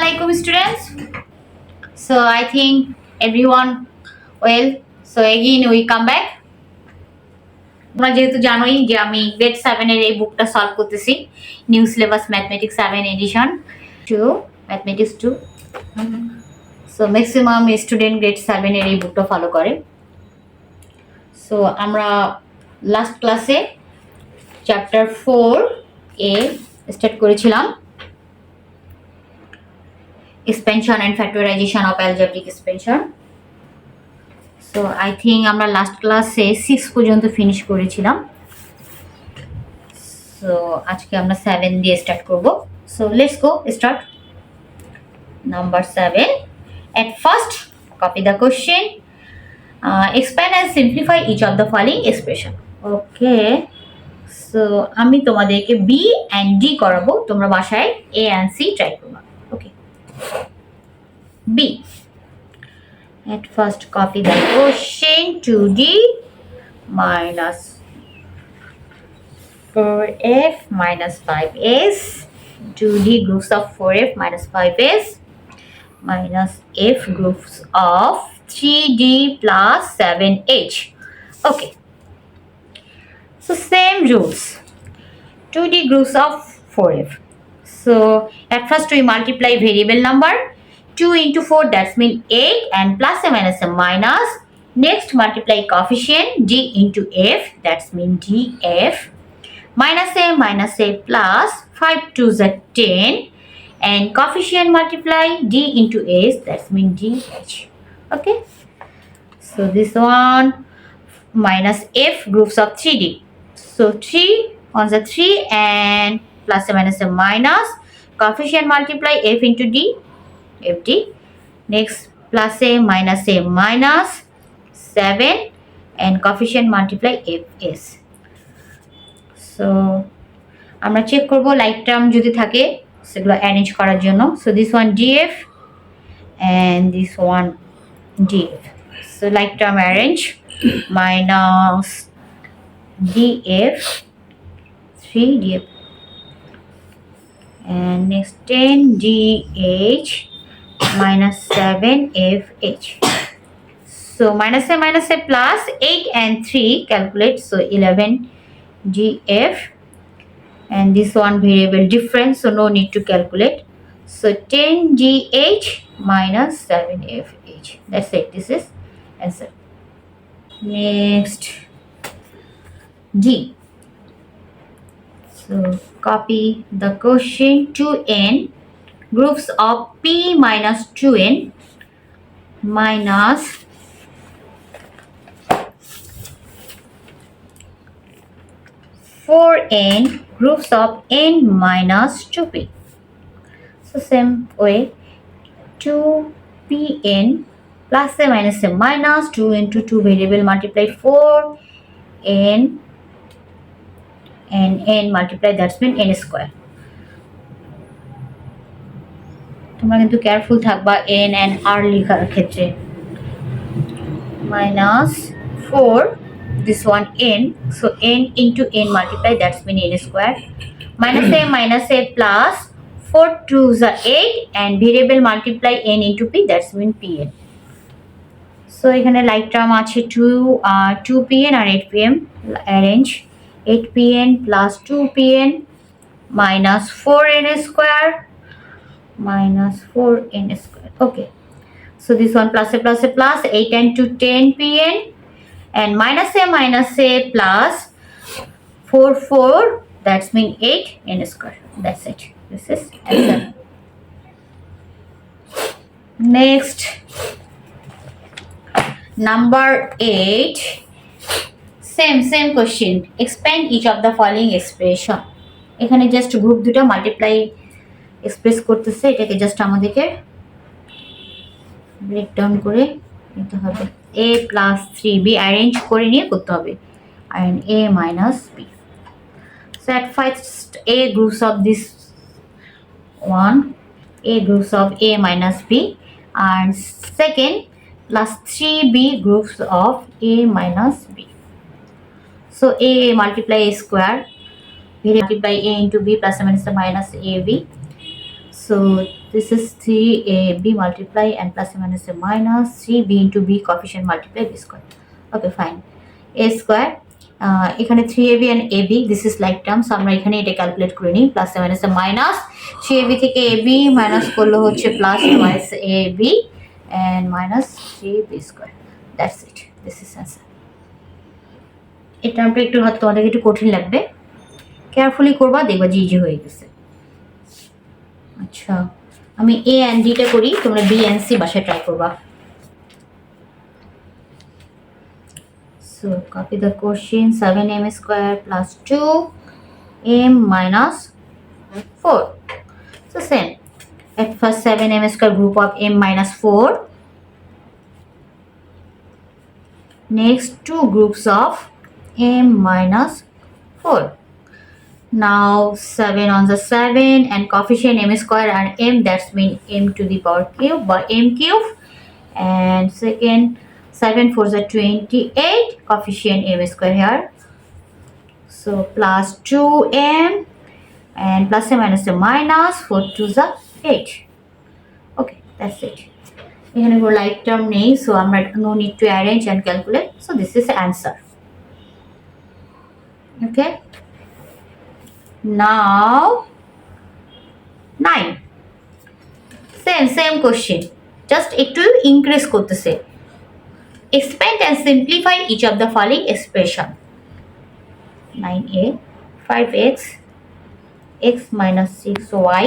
Assalamualaikum students. So I think everyone well. So again we come back. তোমরা যেহেতু জানোই যে আমি গ্রেড 7 এর এই বুকটা সলভ করতেছি new syllabus mathematics 7 edition 2 mathematics 2 so maximum student grade 7 এর এই বুকটা ফলো করে সো আমরা লাস্ট ক্লাসে চ্যাপ্টার 4 এ স্টার্ট করেছিলাম expansion and factorization of algebraic expansion. So I think আমরা লাস্ট ক্লাসে 6 পর্যন্ত ফিনিশ করেছিলাম সো আজকে আমরা 7 দিয়ে স্টার্ট করব so let's go start number 7 at first copy the question expand and simplify each of the following expression okay so আমি তোমাদেরকে B and D করাবো তোমরা বাসায় A and C ট্রাই করবে okay B. At first copy the question 2D minus 4F minus 5S 2D groups of 4F minus 5S minus F groups of 3D plus 7H. Okay. So same rules. 2D groups of 4F. So at first we multiply variable number 2 into 4 that's mean 8 and plus a minus a minus. Next multiply coefficient D into F that's mean DF minus a plus 5 to the 10 and coefficient multiply D into S that's mean DH. Okay. So this one minus F groups of 3D. So 3 on the 3 and plus a minus a minus coefficient multiply F into D FD next plus a minus 7 and coefficient multiply FS so আমরা check করব like term যদি থাকে সেগুলো arrange করার জন্য so this one DF and this one DF so like term arrange minus DF 3 DF and next 10 DH minus 7 FH so minus a plus 8 and 3 calculate so 11 GF and this one variable difference so no need to calculate so 10 GH minus 7 FH that's it this is answer next D so copy the question 2n groups of P minus 2n minus 4n groups of n minus 2p. So same way 2pn plus a minus a minus 2 into 2 variable multiply 4n and n multiply that's mean n square. তোমরা কিন্তু careful থাকবা n and r লেখার ক্ষেত্রে minus 4 this one n so n into n multiply that's mean n square minus a plus 4 to the 8 and variable multiply n into p that's mean pn so এখানে like term আছে 2pn R 8pm arrange 8pn plus 2pn minus 4n square minus 4n square okay so this one plus a plus 8 and 2 10 pn and minus a plus 4 that's mean 8 n square that's it this is answer next number 8 same question expand each of the following expression এখানে just group দুটো multiply express করতেছে এটাকে just আমাদেরকে break down করে নিতে হবে a plus 3b arrange করে নিয়ে করতে হবে and a minus b so at first a groups of this one a groups of a minus b and second plus 3b groups of a minus b so a multiply a square we multiply a into b plus a minus ab So this is 3ab multiply and plus and minus a minus 3b into b coefficient multiply b square. Okay, fine. A square এখানে 3ab and ab this is like terms, আমরা এখানে এটা calculate করে নিই plus minus minus 3ab থেকে ab minus করলে হচ্ছে plus twice ab and minus 3b square. That's it. This is answer. এই টার্মটা একটু হয়তো তোমাদের একটু কঠিন লাগবে, কেয়ারফুলি করবা, দেখবা যে ইজি হয়ে গেছে। আচ্ছা, আমি এ এন্ড ডিটা করি, তোমরা বি এন্ড সি বাসায় ট্রাই করবা। So copy the question. 7m square plus 2m minus 4. So same. At first 7m square group of m minus 4. Next two groups of m minus 4. Now 7 on the 7 and coefficient m square and m, that's mean m to the power cube by m cube. And second 7 4 is 28, coefficient m square here. So plus 2m and plus and minus a minus 4 to the 8. Okay, that's it. এখানে কোনো like term নেই, so আমরা no need to arrange and calculate. So this is the answer. Okay. Now 9. Same question. Just একটু increase করতেছে। Expand and simplify each of the following expression. 9a 5x x minus 6y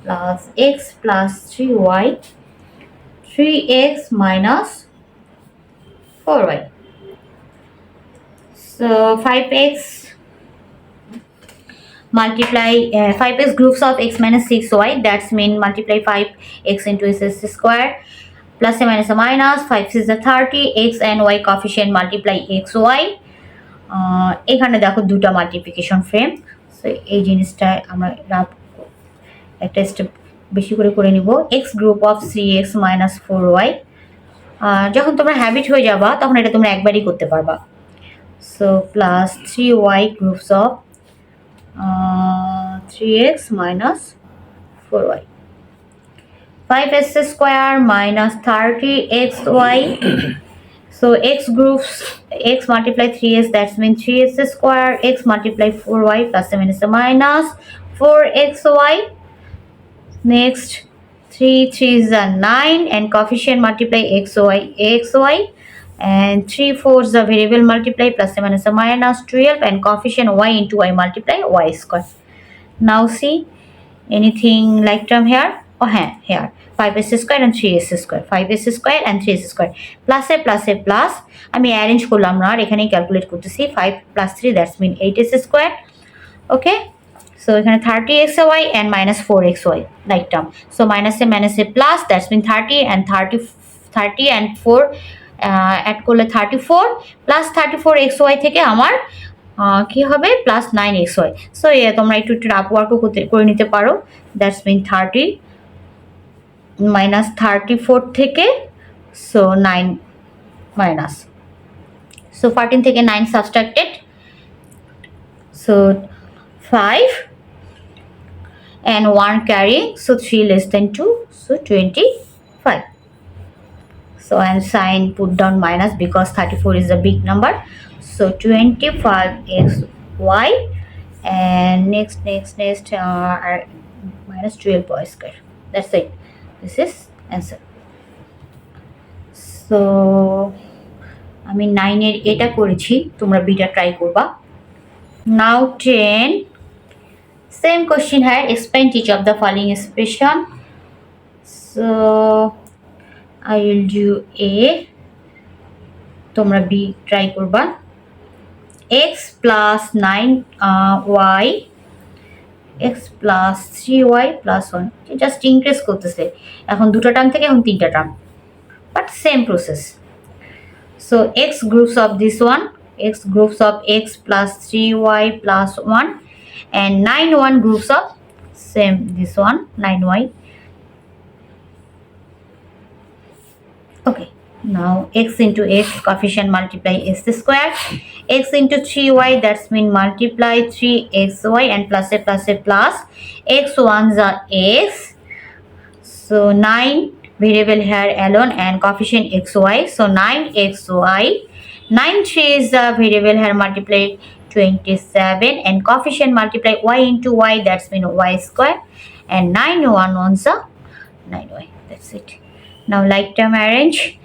plus x plus 3y 3x minus 4y. So 5x multiply 5x groups of x minus 6y, that's mean multiply 5x into x square plus and minus a minus 5 is the 30, x and y coefficient multiply xy. এখানে দেখো দুটো multiplication frame, so এই জিনিসটা আমরা একটা step বেশি করে নিব। x group of 3x minus 4y, যখন তোমরা হ্যাবিট হয়ে যাবা তখন এটা তোমরা একবারই করতে পারবা। So plus 3y groups of 3x minus 4y, 5s square minus 30xy. So x groups x multiply 3s, that's means 3s square x multiply 4y plus and minus a minus 4xy. Next 3 is a 9 and coefficient multiply xy and 3 4 is a variable multiply plus and minus a minus 12 and coefficient y into y multiply y square. Now see anything like term here? Oh here 5s square and 3s square, 5s square and 3s square plus a plus আমি arrange করলাম না, আর এখানে calculate করতেছি 5 plus 3, that's mean 8s square. Okay, so এখানে 30xy and minus 4xy like term, so minus a plus, that's mean 30 and 30 and 4 add করলে 34 plus 34xy থেকে আমার কি হবে প্লাস 9xy. সো তোমরা একটু রাফ ওয়ার্কও করে নিতে পারো, দ্যাটস মিন 30 মাইনাস 34 থেকে সো 9 মাইনাস, সো 14 থেকে 9 subtracted, so 5 and 1 carrying, so 3 less than 2, so 25. So and sign put down minus because 34 is a big number, so 25xy and next minus 12y square. That's it. This is answer. So আমি 9 এর এটা করেছি, তোমরা beta try করবা। Now 10, same question here, expand each of the following expression. So I will do A, তোমরা B try করবা। x plus 9y x plus 3y plus 1, just increase করতেছে, এখন দুটো টার্ম থেকে এখন তিনটা term, but same process. So x groups of this one, x groups of x plus 3y plus 1 and 9 groups of same this one 9y. Okay, now x into x coefficient multiply x square, x into 3y, that's mean multiply 3xy and plus a plus x ones are x. So 9 variable here alone and coefficient xy, so 9xy. 9 3 is the variable here, multiply 27 and coefficient multiply y into y, that's mean y square, and 9 1 ones are 9y. That's it. Now like term arrange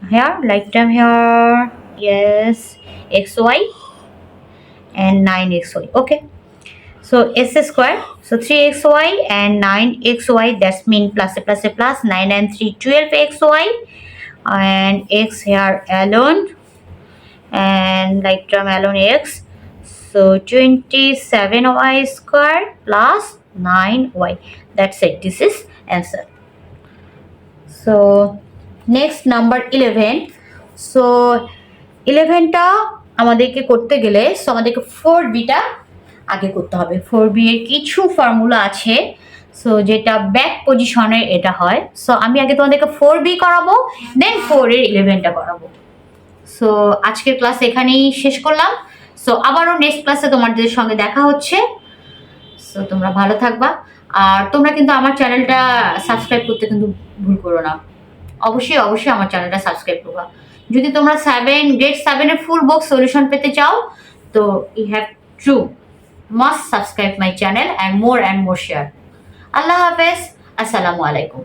here, like term here, yes, xy and 9xy. Okay, so s square, so 3xy and 9xy, that's mean plus a plus 9 and 3 12xy and x here alone and like term alone x, so 27y square plus 9y. That's it. This is answer. So next number 11. So 11টা আমাদেরকে করতে গেলে so আমাদেরকে 4bটা আগে করতে হবে। 4b এর কিছু formula আছে, সো যেটা ব্যাক পজিশনের এটা হয়। সো আমি আগে তোমাদেরকে 4b করাবো, দেন 4 এর 11টা করাবো। সো আজকের ক্লাস এখানেই শেষ করলাম। সো আবারও নেক্সট ক্লাসে তোমাদের সঙ্গে দেখা হচ্ছে। সো তোমরা ভালো থাকবা, আর তোমরা কিন্তু আমার চ্যানেলটা সাবস্ক্রাইব করতে কিন্তু ভুল করো না। অবশ্যই অবশ্যই আমার চ্যানেলটা সাবস্ক্রাইব করবা। যদি তোমরা গ্রেড 7 এর ফুল বুক সলিউশন পেতে চাও, তো you have to must subscribe my channel and more share. আল্লাহ হাফেজ, আসসালামু আলাইকুম।